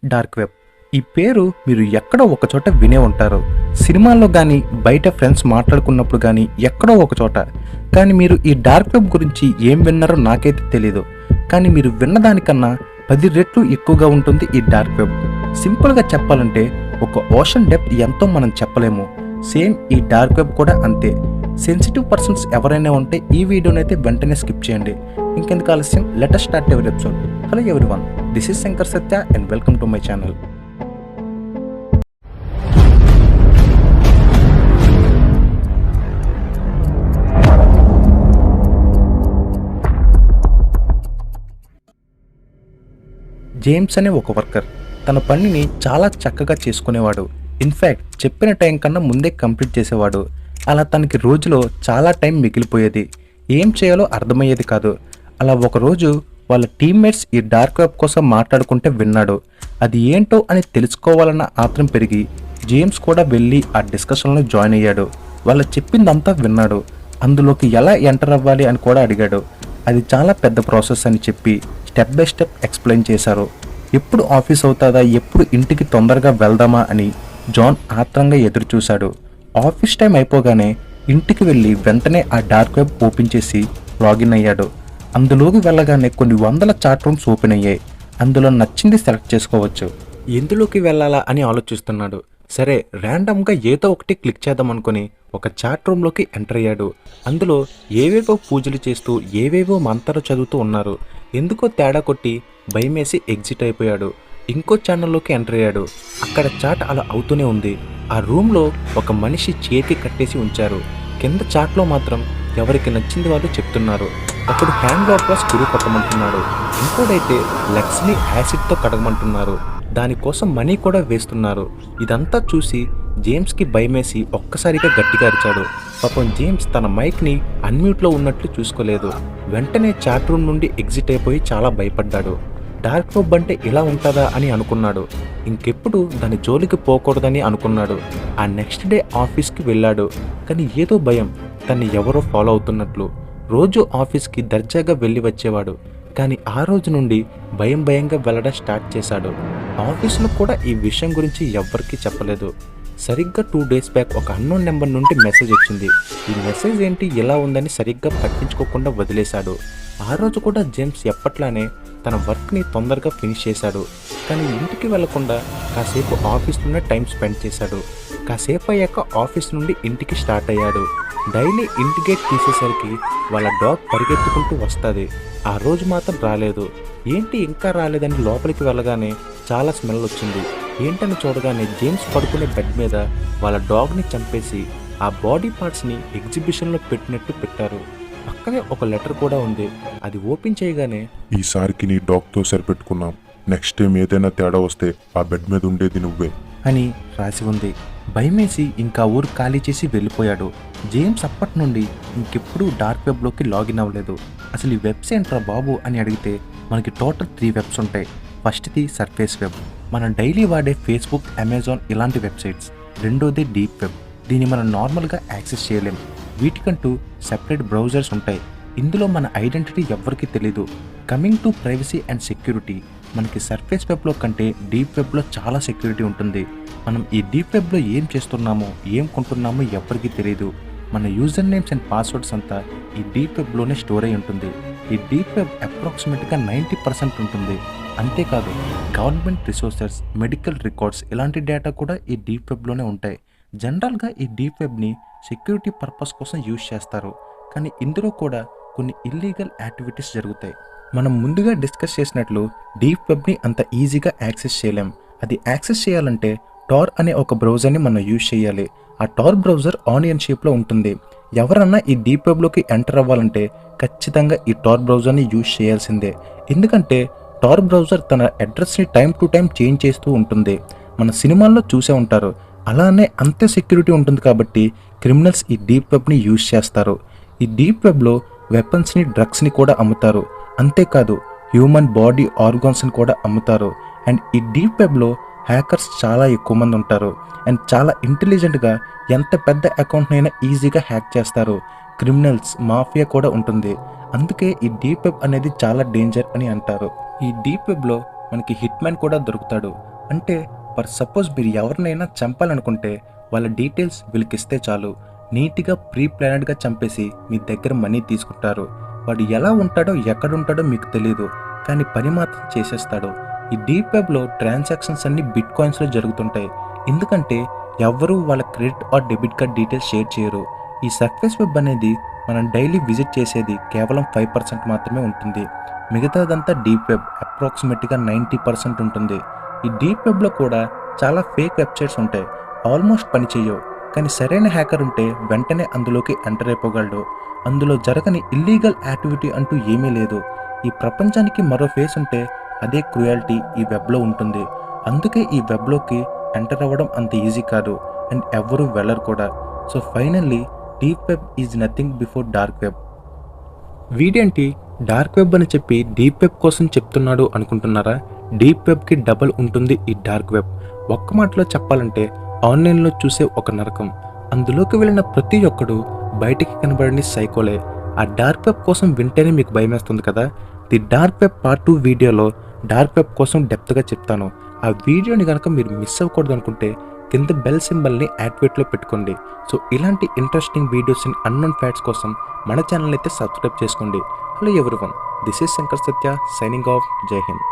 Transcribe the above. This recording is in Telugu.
Dark web. ఈ పేరు మీరు ఎక్కడో ఒకచోట వినే ఉంటారు. సినిమాల్లో కానీ బయట ఫ్రెండ్స్ మాట్లాడుకున్నప్పుడు కానీ ఎక్కడో ఒకచోట. కానీ మీరు ఈ డార్క్ వెబ్ గురించి ఏం విన్నారో నాకైతే తెలీదు. కానీ మీరు విన్నదానికన్నా 10 రెట్లు ఎక్కువగా ఉంటుంది ఈ డార్క్ వెబ్. సింపుల్గా చెప్పాలంటే ఒక ఓషన్ డెప్త్ ఎంతో మనం చెప్పలేము. సేమ్ ఈ డార్క్ వెబ్ కూడా అంతే. సెన్సిటివ్ పర్సన్స్ ఎవరైనా ఉంటే ఈ వీడియోని అయితే వెంటనే స్కిప్ చేయండి. ఇంకెందుకు ఆలస్యం, let us start ever episode. Hello everyone, this is Shankar Satya and welcome to my channel. James అనే ఒక వర్కర్ తన పనిని చాలా చక్కగా చేసుకునేవాడు. ఇన్ఫ్యాక్ట్ చెప్పిన టైం కన్నా ముందే కంప్లీట్ చేసేవాడు. అలా తనకి రోజులో చాలా టైం మిగిలిపోయేది. ఏం చేయాలో అర్థమయ్యేది కాదు. అలా ఒకరోజు వాళ్ళ టీమ్మేట్స్ ఈ డార్క్ వెబ్ కోసం మాట్లాడుకుంటే విన్నాడు. అది ఏంటో అని తెలుసుకోవాలన్న ఆత్రం పెరిగి జేమ్స్ కూడా వెళ్ళి ఆ డిస్కషన్లో జాయిన్ అయ్యాడు. వాళ్ళు చెప్పిందంతా విన్నాడు. అందులోకి ఎలా ఎంటర్ అవ్వాలి అని కూడా అడిగాడు. అది చాలా పెద్ద ప్రాసెస్ అని చెప్పి స్టెప్ బై స్టెప్ ఎక్స్ప్లెయిన్ చేశారు. ఎప్పుడు ఆఫీస్ అవుతుందా, ఎప్పుడు ఇంటికి తొందరగా వెళ్దామా అని జాన్ ఆత్రంగా ఎదురు చూశాడు. ఆఫీస్ టైం అయిపోగానే ఇంటికి వెళ్ళి వెంటనే ఆ డార్క్ వెబ్ ఓపెన్ చేసి లాగిన్ అయ్యాడు. అందులోకి వెళ్ళగానే కొన్ని వందల చాట్ రూమ్స్ ఓపెన్ అయ్యాయి. అందులో నచ్చింది సెలెక్ట్ చేసుకోవచ్చు. ఎందులోకి వెళ్ళాలా అని ఆలోచిస్తున్నాడు. సరే, ర్యాండమ్గా ఏదో ఒకటి క్లిక్ చేద్దాం అనుకుని ఒక చాట్ రూమ్లోకి ఎంటర్ అయ్యాడు. అందులో ఏవేవో పూజలు చేస్తూ ఏవేవో మంత్రాలు చదువుతూ ఉన్నారు. ఎందుకో తేడా కొట్టి భయమేసి ఎగ్జిట్ అయిపోయాడు. ఇంకో ఛానల్లోకి ఎంటర్ అయ్యాడు. అక్కడ చాట్ అలా అవుతూనే ఉంది. ఆ రూమ్లో ఒక మనిషి చేతికి కట్టేసి ఉంచారు. కింద చాట్లో మాత్రం ఎవరికి నచ్చింది వాళ్ళు చెప్తున్నారు. ఒకడు హ్యాండ్ లోపల స్క్రూ కొట్టమంటున్నాడు. ఇంకోడైతే లెగ్స్ని యాసిడ్తో కడగమంటున్నారు. దానికోసం మనీ కూడా వేస్తున్నారు. ఇదంతా చూసి జేమ్స్కి భయమేసి ఒక్కసారిగా గట్టిగా అరిచాడు. పాపం జేమ్స్ తన మైక్ని అన్మ్యూట్లో ఉన్నట్లు చూసుకోలేదు. వెంటనే చాట్ రూమ్ నుండి ఎగ్జిట్ అయిపోయి చాలా భయపడ్డాడు. డార్క్ వెబ్ అంటే ఇలా ఉంటుందా అని అనుకున్నాడు. ఇంకెప్పుడు దాని జోలికి పోకూడదని అనుకున్నాడు. ఆ నెక్స్ట్ డే ఆఫీస్కి వెళ్ళాడు. కానీ ఏదో భయం, తన్ని ఎవరో ఫాలో అవుతున్నట్లు. రోజు ఆఫీస్కి దర్జాగా వెళ్ళి వచ్చేవాడు. కానీ ఆ రోజు నుండి భయంగా వెళ్ళడం స్టార్ట్ చేశాడు. ఆఫీస్లో కూడా ఈ విషయం గురించి ఎవ్వరికీ చెప్పలేదు. సరిగ్గా 2 days బ్యాక్ ఒక అన్నోన్ నెంబర్ నుండి మెసేజ్ వచ్చింది. ఈ మెసేజ్ ఏంటి ఇలా ఉందని సరిగ్గా పట్టించుకోకుండా వదిలేశాడు. ఆ రోజు కూడా జేమ్స్ ఎప్పట్లానే తన వర్క్ని తొందరగా ఫినిష్ చేశాడు. కానీ ఇంటికి వెళ్లకుండా కాసేపు ఆఫీస్లోనే టైం స్పెండ్ చేశాడు. కాసేపు అయ్యాక ఆఫీస్ నుండి ఇంటికి స్టార్ట్ అయ్యాడు. డైలీ ఇంటి గేట్ తీసేసరికి వాళ్ళ డాగ్ పరిగెత్తుకుంటూ వస్తుంది. ఆ రోజు మాత్రం రాలేదు. ఏంటి ఇంకా రాలేదని లోపలికి వెళ్ళగానే చాలా స్మెల్ వచ్చింది. ఏంటని చూడగానే జేమ్స్ పడుకునే బెడ్ మీద వాళ్ళ డాగ్ని చంపేసి ఆ బాడీ పార్ట్స్ని ఎగ్జిబిషన్లో పెట్టినట్టు పెట్టారు. పక్కనే ఒక లెటర్ కూడా ఉంది. అది ఓపెన్ చేయగానే, ఈసారికి నీ డాగ్తో సరిపెట్టుకున్నాం, నెక్స్ట్ టైం ఏదైనా తేడా వస్తే ఆ బెడ్ మీద ఉండేది నువ్వే అని రాసి ఉంది. భయమేసి ఇంకా ఊరు ఖాళీ చేసి వెళ్ళిపోయాడు. జేమ్స్ అప్పటి నుండి ఇంకెప్పుడు డార్క్ వెబ్లోకి లాగిన్ అవ్వలేదు. అసలు ఈ వెబ్స్ ఏంట్రా బాబు అని అడిగితే మనకి టోటల్ 3 వెబ్స్ ఉంటాయి. ఫస్ట్ది సర్ఫేస్ వెబ్, మనం డైలీ వాడే ఫేస్బుక్, అమెజాన్ ఇలాంటి వెబ్సైట్స్. రెండోది డీప్ వెబ్, దీన్ని మనం నార్మల్గా యాక్సెస్ చేయలేం. వీటికంటూ సెపరేట్ బ్రౌజర్స్ ఉంటాయి. ఇందులో మన ఐడెంటిటీ ఎవ్వరికీ తెలీదు. Coming to privacy and security, మనకి సర్ఫేస్ వెబ్లో కంటే డీప్ వెబ్లో చాలా సెక్యూరిటీ ఉంటుంది. మనం ఈ డీప్ వెబ్లో ఏం చేస్తున్నామో ఏం కొంటున్నామో ఎవ్వరికీ తెలియదు. మన యూజర్ నేమ్స్ అండ్ పాస్వర్డ్స్ అంతా ఈ డీప్ వెబ్లోనే స్టోర్ అయి ఉంటుంది. ఈ డీప్ వెబ్ అప్రాక్సిమేట్గా 90% ఉంటుంది. అంతేకాదు గవర్నమెంట్ రిసోర్సెస్, మెడికల్ రికార్డ్స్ ఇలాంటి డేటా కూడా ఈ డీప్ వెబ్లోనే ఉంటాయి. జనరల్గా ఈ డీప్ వెబ్ని సెక్యూరిటీ పర్పస్ కోసం యూజ్ చేస్తారు. కానీ ఇందులో కూడా కొన్ని ఇల్లీగల్ యాక్టివిటీస్ జరుగుతాయి. మనం ముందుగా డిస్కస్ చేసినట్లు డీప్ వెబ్ని అంత ఈజీగా యాక్సెస్ చేయలేం. అది యాక్సెస్ చేయాలంటే టార్ అనే ఒక బ్రౌజర్ని మనం యూజ్ చేయాలి. ఆ టార్ బ్రౌజర్ ఆనియన్ షేప్లో ఉంటుంది. ఎవరన్నా ఈ డీప్ వెబ్లోకి ఎంటర్ అవ్వాలంటే ఖచ్చితంగా ఈ టార్ బ్రౌజర్ని యూజ్ చేయాల్సిందే. ఎందుకంటే టార్ బ్రౌజర్ తన అడ్రస్ని టైం టు టైం చేంజ్ చేస్తూ ఉంటుంది. మన సినిమాల్లో చూసే ఉంటారు. అలానే అంతే సెక్యూరిటీ ఉంటుంది కాబట్టి క్రిమినల్స్ ఈ డీప్ వెబ్ని యూజ్ చేస్తారు. ఈ డీప్ వెబ్లో వెపన్స్ని, డ్రగ్స్ని కూడా అమ్ముతారు. అంతేకాదు హ్యూమన్ బాడీ ఆర్గాన్స్ని కూడా అమ్ముతారు. అండ్ ఈ డీప్ వెబ్లో హ్యాకర్స్ చాలా ఎక్కువ మంది ఉంటారు. అండ్ చాలా ఇంటెలిజెంట్గా ఎంత పెద్ద అకౌంట్నైనా ఈజీగా హ్యాక్ చేస్తారు. క్రిమినల్స్, మాఫియా కూడా ఉంటుంది. అందుకే ఈ డీప్ వెబ్ అనేది చాలా డేంజర్ అని అంటారు. ఈ డీప్ వెబ్లో మనకి హిట్ మ్యాన్ కూడా దొరుకుతాడు. అంటే ఫర్ సపోజ్ మీరు ఎవరినైనా చంపాలనుకుంటే వాళ్ళ డీటెయిల్స్ వీళ్ళకి ఇస్తే చాలు, నీట్గా ప్రీ ప్లానెడ్గా చంపేసి మీ దగ్గర మనీ తీసుకుంటారు. వాడు ఎలా ఉంటాడో ఎక్కడ ఉంటాడో మీకు తెలియదు, కానీ పని మాత్రం చేసేస్తాడు. ఈ డీప్ వెబ్లో ట్రాన్సాక్షన్స్ అన్ని బిట్ కాయిన్స్లో జరుగుతుంటాయి, ఎందుకంటే ఎవ్వరూ వాళ్ళ credit are debit card details share చేయరు. ఈ సర్ఫేస్ వెబ్ అనేది మనం డైలీ విజిట్ చేసేది కేవలం 5% మాత్రమే ఉంటుంది. మిగతాదంతా డీప్ వెబ్ అప్రాక్సిమేట్గా 90% ఉంటుంది. ఈ డీప్ వెబ్లో కూడా చాలా ఫేక్ వెబ్సైట్స్ ఉంటాయి, ఆల్మోస్ట్ పని చేయవు. కానీ సరైన హ్యాకర్ ఉంటే వెంటనే అందులోకి ఎంటర్ అయిపోగలడు. అందులో జరగని ఇల్లీగల్ యాక్టివిటీ అంటూ ఏమీ లేదు. ఈ ప్రపంచానికి మరో ఫేస్ ఉంటే అదే క్రుయాలిటీ ఈ వెబ్లో ఉంటుంది. అందుకే ఈ వెబ్లోకి ఎంటర్ అవ్వడం అంత ఈజీ కాదు, అండ్ ఎవ్వరూ వెళ్ళరు కూడా. So finally deep web is nothing before dark web. వీడేంటి డార్క్ వెబ్ అని చెప్పి డీప్ వెబ్ కోసం చెప్తున్నాడు అనుకుంటున్నారా? డీప్ వెబ్కి డబల్ ఉంటుంది ఈ డార్క్ వెబ్. ఒక్క మాటలో చెప్పాలంటే ఆన్లైన్లో చూసే ఒక నరకం. అందులోకి వెళ్ళిన ప్రతి ఒక్కడు బయటికి కనబడని సైకోలే. ఆ డార్క్ వెబ్ కోసం వింటేనే మీకు భయమేస్తుంది కదా. ది డార్క్ వెబ్ పార్ట్ 2 వీడియోలో డార్క్ వెబ్ కోసం డెప్త్గా చెప్తాను. ఆ వీడియోని కనుక మీరు మిస్ అవ్వకూడదు అనుకుంటే కింద బెల్ సింబల్ని యాక్టివేట్లో పెట్టుకోండి. సో ఇలాంటి interesting videos and unknown facts కోసం మన ఛానల్ అయితే సబ్స్క్రైబ్ చేసుకోండి. Hello everyone, this is Shankar Satya signing off. జై హింద్.